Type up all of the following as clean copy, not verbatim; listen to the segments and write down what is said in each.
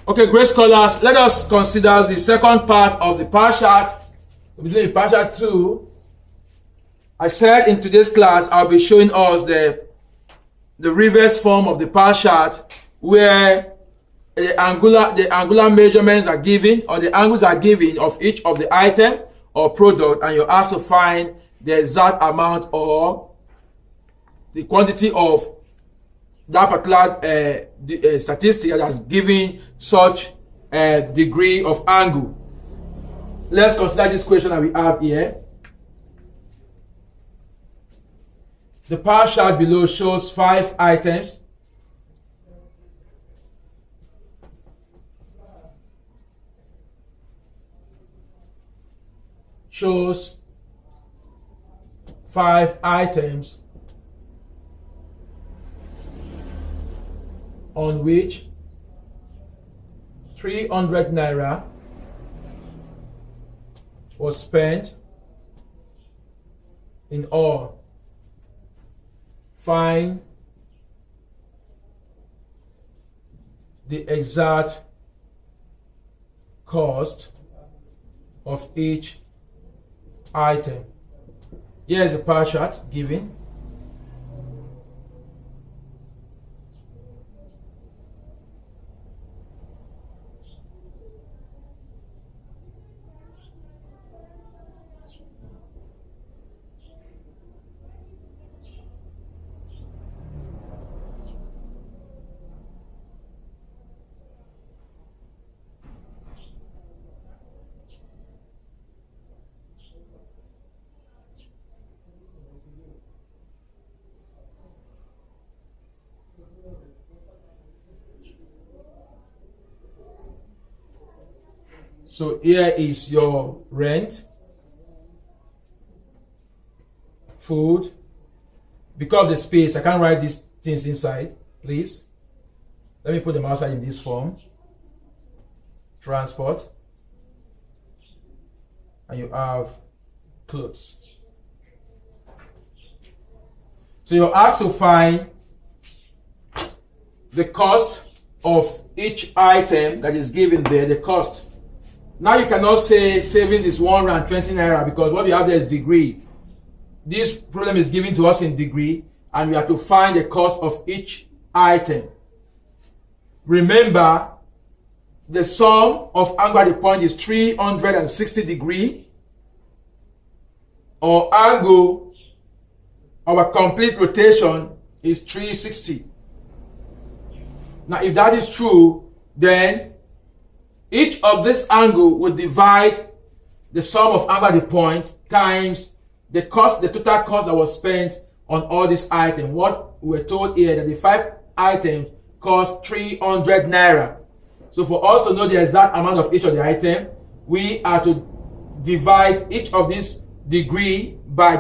Okay, great scholars, let us consider the second part of the pie chart. We'll be doing pie chart 2. I said in today's class, I'll be showing us the reverse form of the pie chart, where the angular measurements are given, or the angles are given of each of the item or product, and you're asked to find the exact amount or the quantity of that particular statistic that has given such a degree of angle. Let's consider this question that we have here. The pie chart below shows 5 items. Shows 5 items on which 300 naira was spent in all. Find the exact cost of each item. Here is the pie chart given. So here is your rent, food. Because of the space, I can't write these things inside, please. Let me put them outside in this form. Transport. And you have clothes. So you're asked to find the cost of each item that is given there, the cost. Now you cannot say savings is 120 naira, because what we have there is degree. This problem is given to us in degree, and we have to find the cost of each item. Remember, the sum of angle at the point is 360 degree, or angle of a complete rotation is 360. Now if that is true, then each of this angle would divide the sum of angle at the point times the cost, the total cost that was spent on all these items. What we're told here that the 5 items cost 300 naira. So for us to know the exact amount of each of the item, we are to divide each of these degree by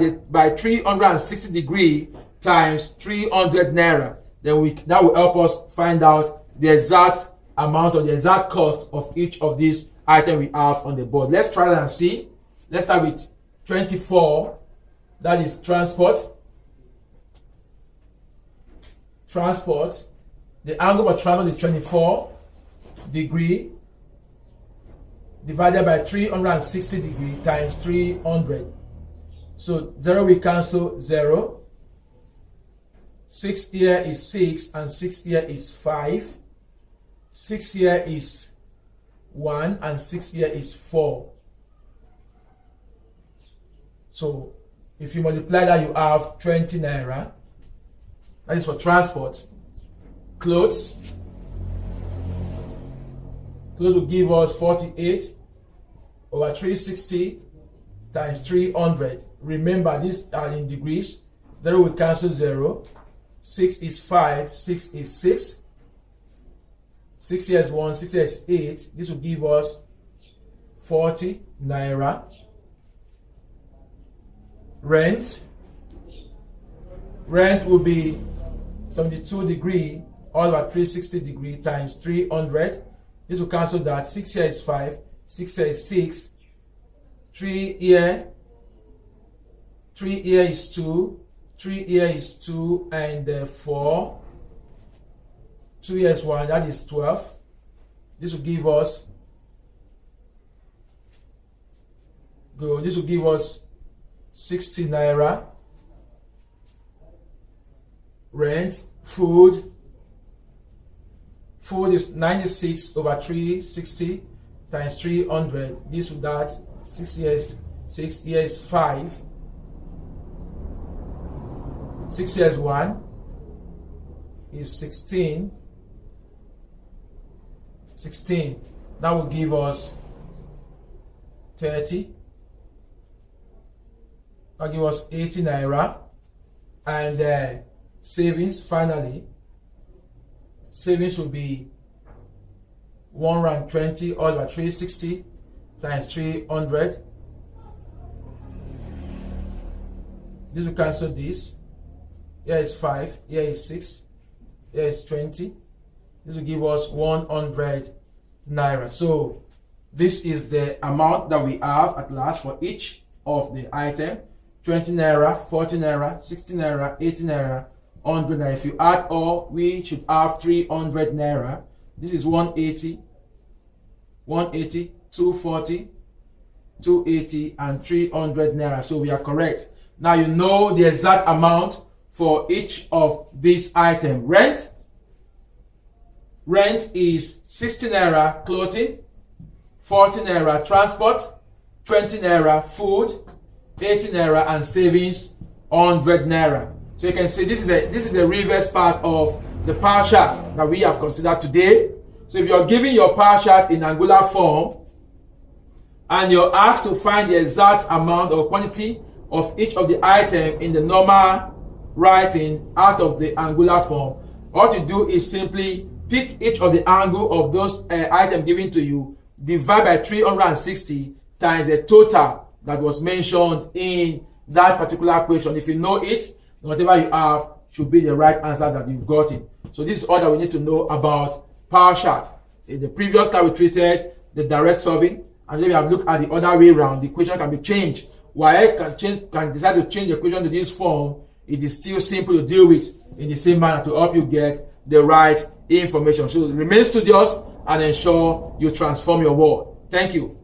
360 degree times 300 naira. Then that will help us find out the exact amount or the exact cost of each of these items we have on the board. Let's try that and see. Let's start with 24. That is transport. Transport. The angle for transport is 24 degree divided by 360 degree times 300. So 0 we cancel 0. 6 here is 6 and 6 here is 5. 6 here is 1 and 6 here is 4. So if you multiply that, you have 20 naira. That is for transport. Clothes. Clothes will give us 48 over 360 times 300. Remember, these are in degrees. 0 will cancel 0. 6 is 5. 6 is 6. 6 here is 1, 6 here is 8. This will give us 40 naira. Rent. Rent will be 72 degree all over 360 degree times 300. This will cancel that. 6 here is 5. 6 here is 6. 3 here. 3 here is 2. 3 here is 2 and 4. 2 here is 1, that is 12. This will give us This will give us 60 naira. Rent, food is 96 over 360 times 300. This will that 6 years, 6 years 5. 6 years 1 is 16. 16. That will give us 30. That will give us 80 naira. And savings, finally, savings will be 120 all over 360 times 300. This will cancel this. Here is 5, here is 6, here is 20. This will give us 100 naira. So this is the amount that we have at last for each of the item. 20 naira, 40 naira, 60 naira, 80 naira, 100 naira. If you add all, we should have 300 naira. This is 180, 180, 240, 280, and 300 naira. So we are correct. Now you know the exact amount for each of these items. Rent is 60 naira clothing, 40 naira transport, 20 naira food, 80 naira, and savings 100 naira. So you can see this is the reverse part of the power chart that we have considered today. So if you're giving your power chart in Angular form and you're asked to find the exact amount or quantity of each of the item in the normal writing out of the Angular form, what you do is simply pick each of the angle of those items given to you, divide by 360 times the total that was mentioned in that particular question. If you know it, whatever you have should be the right answer that you've gotten. So this is all that we need to know about power chart. In the previous class we treated the direct solving, and then we have looked at the other way around. The equation can be changed. While can decide to change the equation to this form, it is still simple to deal with in the same manner to help you get the right information. So remain studious and ensure you transform your world. Thank you.